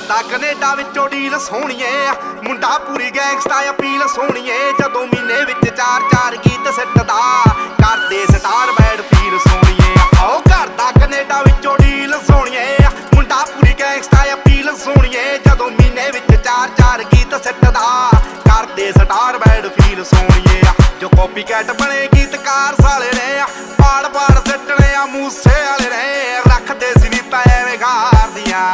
ਕਰਦਾ ਕੈਨੇਡਾ ਵਿੱਚੋਂ ਡੀਲ ਸੋਹਣੀਏ, ਮੁੰਡਾ ਪੂਰੀ ਗੈਂਗਸਟਾ ਅਪੀਲ ਸੋਹਣੀਏ। ਜਦੋਂ ਮਹੀਨੇ ਵਿੱਚ 4-4 ਗੀਤ ਸਿੱਟਦਾ, ਕਰਦੇ ਸਟਾਰ ਬੈਡ ਫੀਲ ਸੋਹਣੀਏ। ਆਓ ਕਰਦਾ ਕੈਨੇਡਾ ਵਿੱਚੋਂ ਡੀਲ ਸੋਹਣੀਏ, ਮੁੰਡਾ ਪੂਰੀ ਗੈਂਗਸਟਾ ਅਪੀਲ ਸੋਹਣੀਏ। ਜਦੋਂ ਮਹੀਨੇ ਵਿੱਚ 4-4 ਗੀਤ ਸਿੱਟਦਾ, ਕਰਦੇ ਸਟਾਰ ਬੈਡ ਫੀਲ ਸੋਹਣੀਏ। ਜੋ ਕਾਪੀ ਕੈਟ ਬਣੇ ਗੀਤਕਾਰ ਸਾਲੇ ਨੇ, ਪਾੜ ਸਿੱਟਣੇ ਆ ਮੂਸੇ ਵਾਲੇ ਨੇ। ਰੱਖਦੇ ਸੀ ਨੀ ਤਾਂ ਐਵੇਂ ਗਾਰ ਦੀਆਂ।